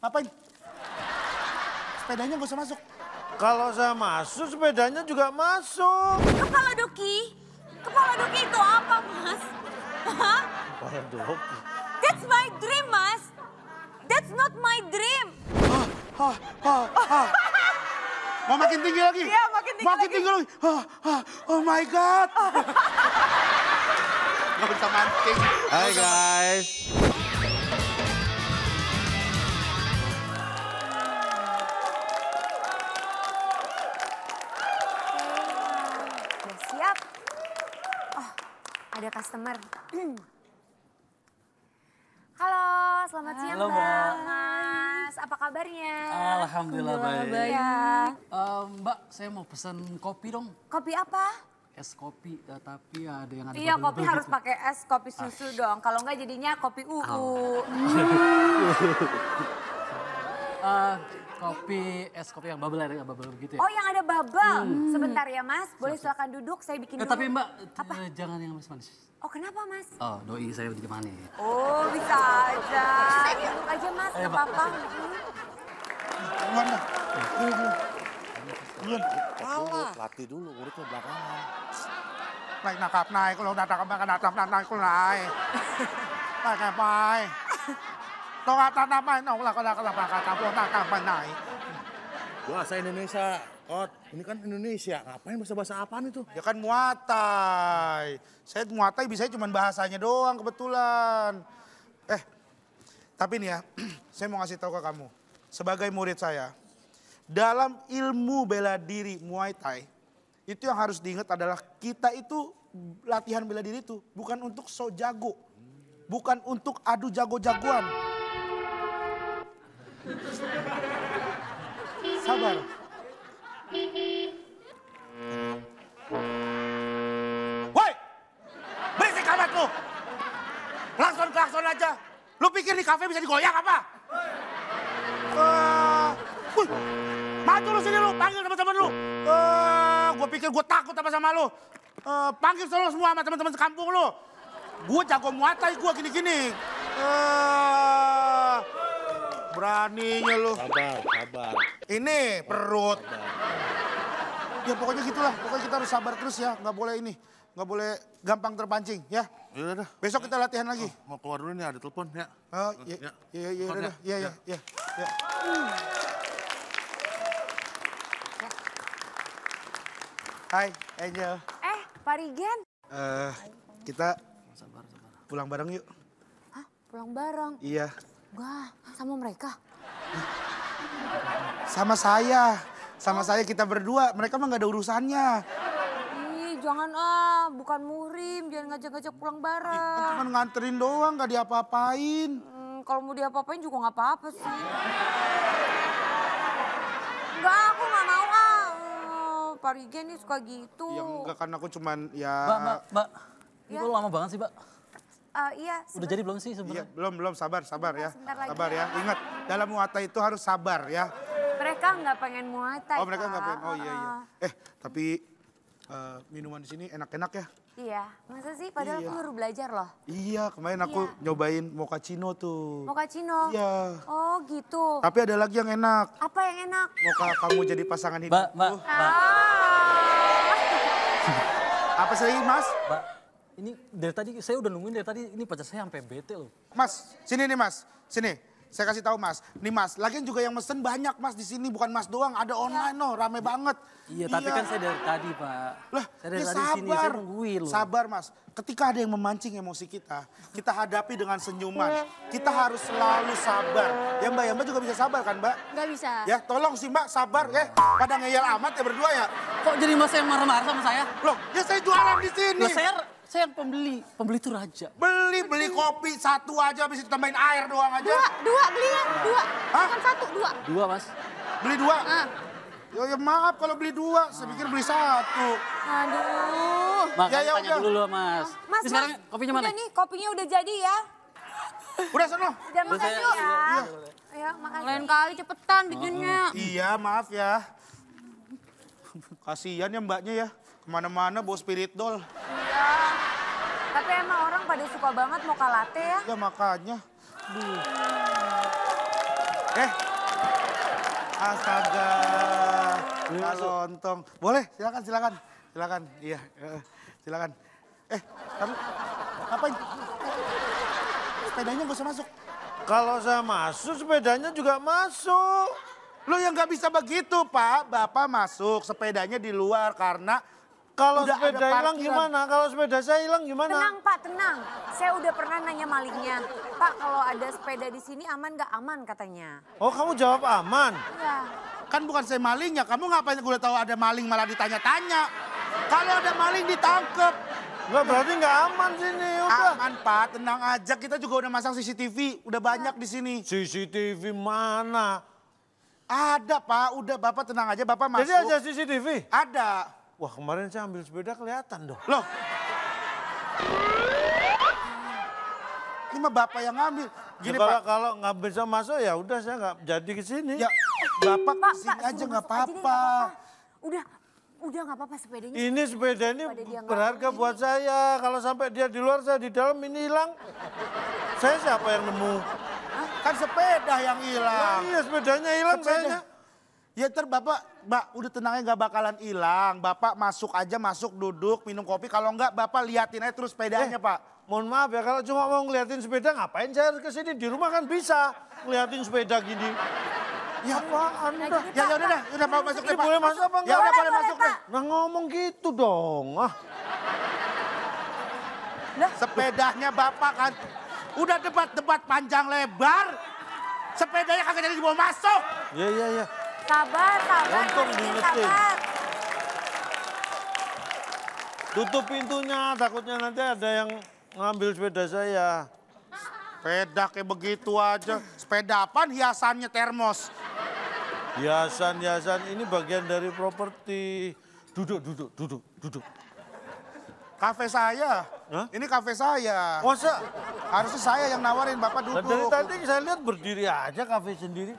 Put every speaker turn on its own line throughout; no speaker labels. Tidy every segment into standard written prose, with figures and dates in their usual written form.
Ngapain? Sepedanya gak usah masuk.
Kalau saya masuk, sepedanya juga masuk.
Kepala Doki? Kepala Doki itu apa, Mas? Hah?
Kepala Doki?
That's my dream, Mas. That's not my dream.
Mau makin tinggi lagi?
Iya, makin tinggi lagi.
Oh my God. Gak bisa mancing.
Hai guys.
Udah siap? Oh, ada customer. Halo, selamat siang
Halo, Mbak.
Mas. Apa kabarnya?
Alhamdulillah baik.
Ya.
Mbak, saya mau pesan kopi dong.
Kopi apa?
Es kopi, tapi ada yang ada
Iya,
bubble
kopi
gitu.
harus pakai es, kopi susu dong. Kalau enggak jadinya kopi UU.
Kopi, es kopi yang bubble, ada bubble gitu ya.
Oh, yang ada bubble. Sebentar ya, Mas. Boleh silakan duduk, saya bikin dulu.
Tapi Mbak,
Apa?
jangan yang manis-manis.
Oh, kenapa, Mas?
Oh, doi saya jadi manis.
Oh, bisa aja. Duduk aja, Mas. Nggak apa-apa.
Gimana?
Latih dulu, urutnya belakangan.
Naik nakap naik, kalau naik naik naik naik naik. Naik naik. Tuh kata naik, nolak kata naik.
Bahasa Indonesia, Kot. Ini kan Indonesia, ngapain bahasa-bahasa apaan itu?
Ya kan Muay Thai. Saya Muay Thai bisa cuma bahasanya doang kebetulan. Tapi nih ya, saya mau ngasih tahu ke kamu. Sebagai murid saya, dalam ilmu bela diri Muay Thai, itu yang harus diingat adalah kita itu latihan bela diri itu bukan untuk so jago. Bukan untuk adu jago-jagoan. Sabar. Woi! Berisik amat lu! Klakson aja. Lu pikir di kafe bisa digoyang apa? Wih, maju lu sini lu, panggil teman-teman lu. Gue pikir gue takut sama lu. Panggil semua sama teman-teman sekampung lu. Gue jago Muay Thai, gue gini-gini. Beraninya lu.
Sabar.
Ini perut. Ya pokoknya gitulah, pokoknya kita harus sabar terus ya. Nggak boleh ini, nggak boleh gampang terpancing ya.
Ya udah.
Besok kita latihan lagi.
Mau keluar dulu nih, ada telepon ya.
Oh, iya. Hai, Angel.
Pak Rigen.
Kita
Sabar.
pulang bareng yuk.
Hah, pulang bareng?
Iya.
Wah, sama mereka?
Sama saya. Sama saya kita berdua. Mereka mah nggak ada urusannya.
Ih, jangan bukan muhrim, jangan ngajak-ngajak pulang
Kan
bareng.
cuma nganterin doang, nggak diapa-apain.
Kalau mau diapa-apain juga nggak apa-apa sih. Enggak, aku nggak mau Pak Rigen nih suka gitu.
Ya enggak kan aku cuman ya.
Mbak. Ini
Ya.
kok lama banget sih, Mbak?
Iya.
Udah jadi belum sih
Iya,
sebenarnya?
belum, sabar ya.
Sebentar lagi.
Sabar ya. Ingat, dalam Muay Thai itu harus sabar ya.
Mereka nggak pengen Muay Thai.
Oh, mereka nggak
Pak.
pengen. Oh iya. Tapi minuman di sini enak-enak ya.
Iya, masa sih? Padahal
Iya.
aku baru belajar loh.
Iya, kemarin aku nyobain mochaccino tuh.
Mochaccino?
Iya.
Oh gitu.
Tapi ada lagi yang enak.
Apa yang enak?
Mocha kamu jadi pasangan hidup.
Mbak.
Apa sih, Mas?
Mbak, ini dari tadi, saya udah nungguin dari tadi, ini pacar saya sampai bete loh.
Mas, sini nih Mas. Sini. Saya kasih tahu Mas. Nih Mas, lagian juga yang mesen banyak Mas di sini, bukan Mas doang, ada online loh, rame banget.
Iya, tapi kan saya dari tadi, Pak.
Lah,
Saya dari
ya
tadi sini, saya
sabar.
nungguin loh.
Sabar Mas. Ketika ada yang memancing emosi kita hadapi dengan senyuman. Kita harus selalu sabar. Ya Mbak juga bisa sabar kan Mbak?
Nggak bisa.
Ya tolong sih Mbak, sabar ya. Pada ngeyel amat ya berdua ya.
Kok jadi Mas yang marah-marah sama saya?
Loh, ya saya jualan di sini.
Lah saya yang pembeli itu raja.
Beli kopi satu aja, habis itu tambahin air doang aja.
Dua belinya, dua.
Hah?
Bukan satu, dua.
Dua, Mas.
Beli dua? Ya maaf kalau beli dua, saya pikir beli satu.
Aduh.
Makanya
Ya,
tanya
udah.
dulu loh, Mas.
Mas,
Ini sekarang kopinya mana?
Udah nih, kopinya udah jadi ya.
Udah sono.
Udah makan
saya-
yuk.
Iya.
Ya, makasih. Lain kali cepetan bikinnya.
Iya maaf ya. Kasihan ya mbaknya ya. Kemana-mana bawa spirit doll.
Iya. Tapi emang orang pada suka banget mocha latte ya.
Ya makanya. Duh. Astaga. Pak Lontong. Boleh, silakan. Iya, silakan. Taruh. Ngapain? Sepedanya nggak usah masuk.
Kalau saya masuk, sepedanya juga masuk.
Lo yang nggak bisa begitu, Pak. Bapak masuk, sepedanya di luar karena
Kalau
udah
sepeda
ada
hilang
parkiran.
gimana? Kalau sepeda saya hilang gimana?
Tenang Pak, tenang. Saya udah pernah nanya malingnya. Pak, kalau ada sepeda di sini aman nggak? Aman katanya.
Oh, kamu jawab aman.
Iya.
Kan bukan saya malingnya, kamu ngapain gue udah tahu ada maling malah ditanya-tanya. Kalau ada maling ditangkep.
Enggak, berarti nggak aman sini, udah.
Aman Pak, tenang aja. Kita juga udah masang CCTV, udah banyak di sini.
CCTV mana?
Ada Pak, udah Bapak tenang aja, Bapak masuk.
Jadi ada CCTV?
Ada.
Wah, kemarin saya ambil sepeda kelihatan dong.
Loh. Ini mah Bapak yang ngambil. Gini
Ya,
Pak.
kalau nggak bisa masuk ya udah saya nggak jadi ke sini.
Ya, Bapak
Pak,
kesini aja
suruh
nggak
masuk aja deh, nggak
apa-apa.
Udah nggak apa-apa sepedanya.
Ini sepeda ini
Daripada dia nggak
berharga
mau
buat saya. Kalau sampai dia di luar, saya di dalam, ini hilang. Saya siapa yang nemu?
Kan sepeda yang hilang.
Iya, sepedanya hilang
Sepeda.
sayanya.
Ya ntar Mbak udah tenangnya nggak bakalan hilang. Bapak masuk aja, duduk, minum kopi. Kalau nggak Bapak liatin aja terus sepedanya Pak.
Mohon maaf ya, kalau cuma mau ngeliatin sepeda, ngapain saya ke sini? Di rumah kan bisa ngeliatin sepeda gini.
Ya
Apaan dah?
Ya udah mau masuk
Ini
deh Pak.
boleh masuk apa
Ya
enggak?
udah boleh
Boleh,
masuk deh.
Pak.
Nah ngomong gitu dong.
Sepedanya Bapak kan udah debat panjang lebar. Sepedanya kagak jadi dibawa masuk.
Iya.
Sabar.
Untung
Mas,
diingetin.
sabar.
Tutup pintunya, takutnya nanti ada yang ngambil sepeda saya.
Sepeda kayak begitu aja. Sepeda apaan? Hiasannya termos.
Hiasan ini bagian dari properti. Duduk.
Kafe saya.
Hah?
Ini kafe saya.
Masa?
Harusnya saya yang nawarin, Bapak
Nah, dari
duduk.
tadi saya lihat berdiri aja kafe sendiri.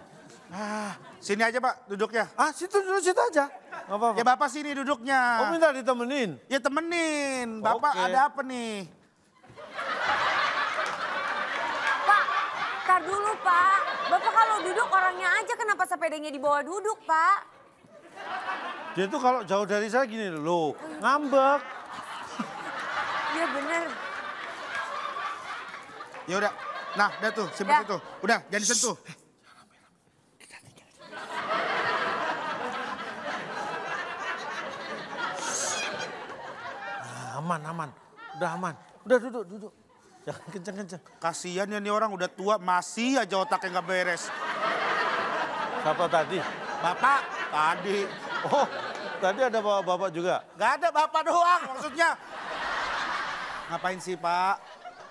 Sini aja Pak duduknya.
Situ aja. Nggak apa-apa.
Ya Bapak sini duduknya.
Oh minta ditemenin?
Ya temenin. Bapak
Oke.
ada apa nih?
Pak, tar dulu Pak. Bapak kalau duduk orangnya aja, kenapa sepedanya dibawa duduk Pak?
Dia tuh kalau jauh dari saya gini loh, ngambek.
Iya bener.
Ya udah. Nah, udah tuh, simpen
Ya.
situ. Udah, jangan disentuh.
Aman. Udah aman. Udah duduk. Jangan kenceng-kenceng.
Kasihan ya nih orang udah tua masih aja otaknya nggak beres.
Siapa tadi?
Bapak tadi.
Oh, tadi ada bapak juga.
Gak ada Bapak doang maksudnya. Ngapain sih Pak?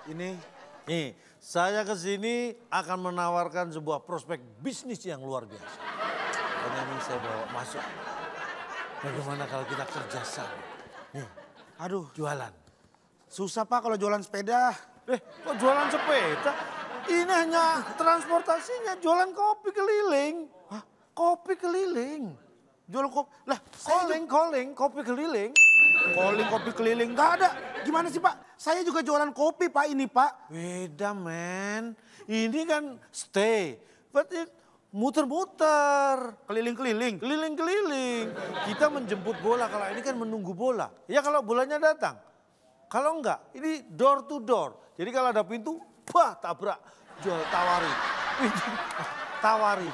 Ini.
Nih, saya ke sini akan menawarkan sebuah prospek bisnis yang luar biasa. Hanya ini saya bawa masuk. Bagaimana kalau kita kerjasama? Nih,
Aduh,
jualan.
susah Pak kalau jualan sepeda.
Kok jualan sepeda? Ini hanya transportasinya, jualan kopi keliling.
Hah?
Kopi keliling.
Jual kopi. Lah, saya
Calling, kopi keliling.
calling kopi keliling. Gak ada. Gimana sih Pak? Saya juga jualan kopi Pak ini Pak.
Beda men, ini kan stay, but it muter-muter.
Keliling-keliling.
Keliling-keliling. Kita menjemput bola, kalau ini kan menunggu bola. Ya kalau bolanya datang. Kalau enggak, ini door to door. Jadi kalau ada pintu, tabrak. Jual tawari. Tawari.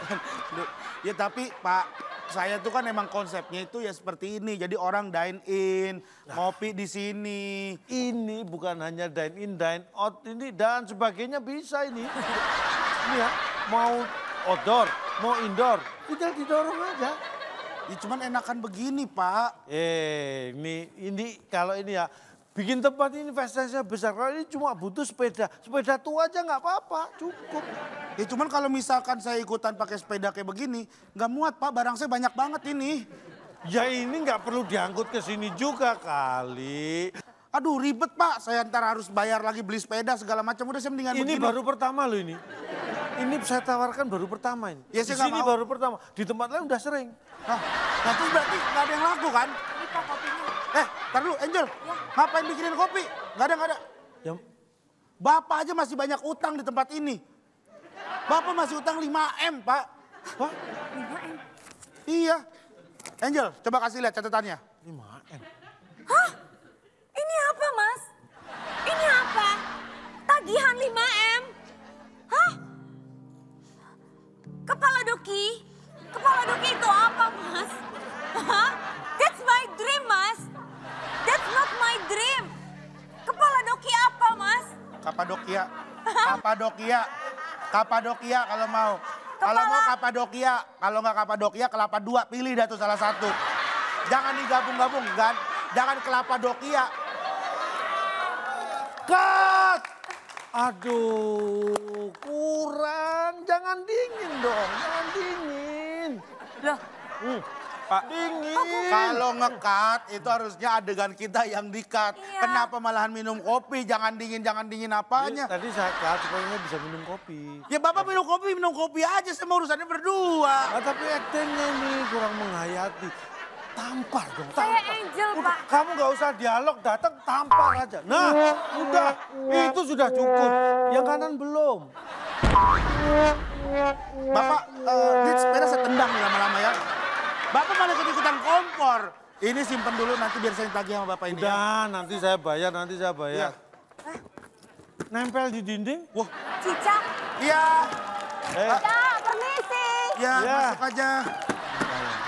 Ya tapi Pak, saya tuh kan emang konsepnya itu ya seperti ini. Jadi orang dine in, ngopi di sini.
Ini bukan hanya dine in, dine out ini dan sebagainya bisa ini. Ini ya, mau outdoor, mau indoor, tinggal didorong aja.
Ya cuman enakan begini Pak.
Ini kalau ini ya, bikin tempat ini investasinya besar. Kalau ini cuma butuh sepeda tua aja nggak apa-apa, cukup.
Ya cuman kalau misalkan saya ikutan pakai sepeda kayak begini, nggak muat Pak, barang saya banyak banget ini.
Ya ini nggak perlu diangkut ke sini juga kali.
Aduh ribet Pak, saya ntar harus bayar lagi beli sepeda segala macam. Udah saya mendingan
Ini
begini.
baru pertama loh ini. Ini saya tawarkan baru pertama ini.
Ya,
Di
saya nggak
sini
mau.
baru pertama. Di tempat lain udah sering.
Nah terus berarti nggak ada yang laku kan?
Ini Pak kopinya.
Ntar dulu Angel, ngapain bikinin kopi? Nggak ada.
Ya,
Bapak aja masih banyak utang di tempat ini. Bapak masih utang 5M, Pak.
Hah?
5M.
Iya. Angel, coba kasih lihat catatannya.
5M.
Hah? Ini apa, Mas? Ini apa? Tagihan 5M? Hah? Kepala Doki? Kepala Doki itu apa, Mas? Hah? That's my dream, Mas. That's not my dream. Kepala Doki apa, Mas?
Kapadokia. Kapadokia. Kapadokia kalau mau. Kalau mau Kapadokia, kalau nggak Kapadokia kelapa 2, pilih dah tuh salah satu. Jangan digabung-gabung, kan? Jangan kelapa Dokia.
Cut! Aduh, kurang. Jangan dingin dong, jangan dingin.
Loh,
Pak,
Dingin.
kalau nge-cut itu harusnya adegan kita yang di-cut.
Iya.
Kenapa malahan minum kopi? Jangan dingin apanya?
Tadi saya cut supaya bisa minum kopi.
Ya Bapak minum kopi aja, sama urusannya berdua.
Ah, tapi aktingnya ini kurang menghayati. Tampar dong,
saya
tampar.
Angel,
Udah,
Pak.
kamu gak usah dialog, datang tampar aja. Nah, udah, itu sudah cukup. Yang kanan belum.
Bapak, ini sepeda saya tendang nih lama-lama ya. Bapak malah ikut-ikutan kompor. Ini simpen dulu nanti biar saya tagih sama Bapak ini. Ya.
Udah, nanti saya bayar,
Iya.
Nempel di dinding.
Wah,
Cicak.
iya.
Cicak, permisi.
Iya,
Iya.
masuk aja.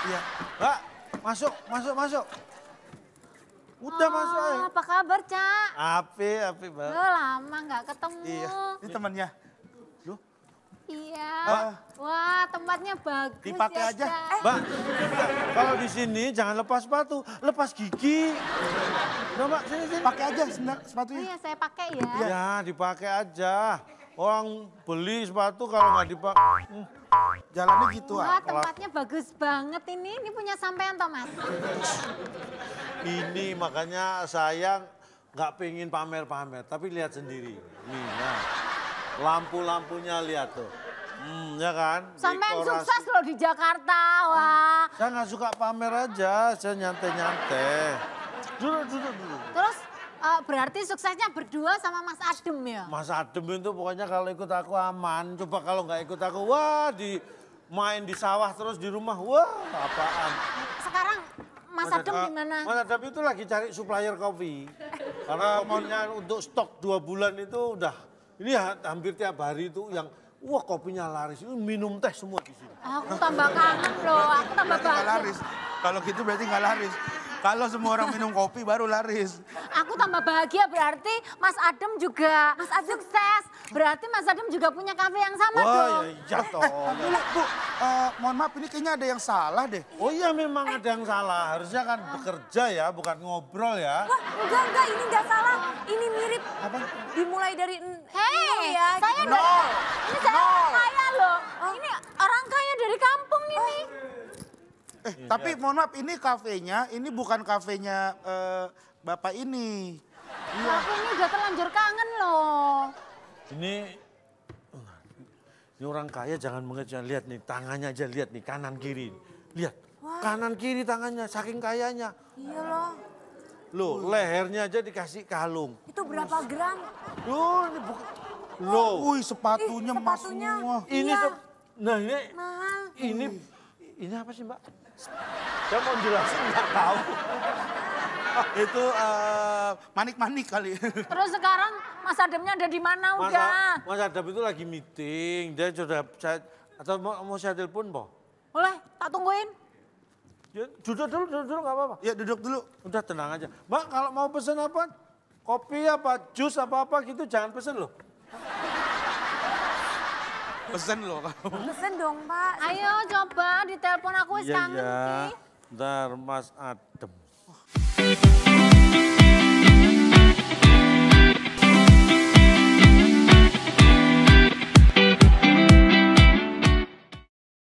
Iya.
Mbak, masuk. Udah masuk aja.
Apa kabar, Cak?
Api, Mbak.
Lama nggak ketemu.
Iya. Ini temannya.
Iya.
Ah.
Wah, tempatnya bagus
Dipakai
ya,
aja.
Cak.
Mbak, kalau di sini jangan lepas sepatu, lepas gigi. Udah, Mbak, sini.
Pakai aja
Oh
sepatunya.
iya, saya pakai ya.
Ya, dipakai aja. Orang beli sepatu kalau nggak dipakai.
Jalannya gitu
Wah,
ah.
tempatnya bagus banget ini. Ini punya sampean, Thomas.
Ini makanya saya nggak pengen pamer-pamer, tapi lihat sendiri. Nih, nah. Lampu-lampunya lihat tuh. Ya kan?
Sampean
Dekorasi.
sukses loh di Jakarta. Wah.
Saya nggak suka pamer aja, saya nyantai-nyantai. Duduk.
Terus berarti suksesnya berdua sama Mas Adem ya?
Mas Adem itu pokoknya kalau ikut aku aman. Coba kalau nggak ikut aku, wah main di sawah terus di rumah, wah apaan.
Sekarang Mas Adem gimana?
Mas Adem itu lagi cari supplier kopi. Karena kopinya untuk stok 2 bulan itu udah, ini hampir tiap hari itu yang, wah kopinya laris. Ini minum teh semua di sini.
Aku tambah kangen loh, aku tambah
Berarti nggak
bahagia.
laris. Kalau gitu berarti nggak laris. Kalau semua orang minum kopi baru laris.
Aku tambah bahagia berarti Mas Adem juga sukses. Berarti Mas Adem juga punya kafe yang sama
Wah
dong.
ya iya toh.
Bu, mohon maaf ini kayaknya ada yang salah deh.
Oh iya memang ada yang salah. Harusnya kan bekerja ya, bukan ngobrol ya.
Wah, enggak, ini enggak salah. Ini mirip. Dimulai dari
Hei,
ya.
saya
gitu.
ini saya orang kaya loh. Ini orang kaya dari kampung ini.
Tapi mohon maaf ini kafenya, ini bukan kafenya Bapak ini.
Aku ini udah terlanjur kangen loh.
Ini orang kaya jangan mengejar, lihat nih tangannya aja, lihat nih kanan kiri. Lihat, kanan kiri tangannya saking kayanya.
Iya loh.
Loh, lehernya aja dikasih kalung.
Itu berapa gram?
Loh, ini bukan. Loh,
Wih sepatunya emas
sepatunya.
semua.
ini
Iya.
nah ini
Mahal.
ini apa sih, Mbak? Saya mau jelasin nggak tahu.
Itu manik-manik kali.
Terus sekarang Mas Ademnya ada di mana udah?
Mas Adab itu lagi meeting, dia sudah atau mau saya telepon, Boh?
Boleh, tak tungguin.
Ya, duduk dulu nggak apa-apa.
Ya duduk dulu.
Udah tenang aja. Mbak kalau mau pesen apa? Kopi apa, jus apa gitu jangan pesen loh.
Pesen loh.
Pesen dong, Pak.
Ayo coba ditelepon aku wis kangen
Iya.
iki.
Ntar Mas Adem.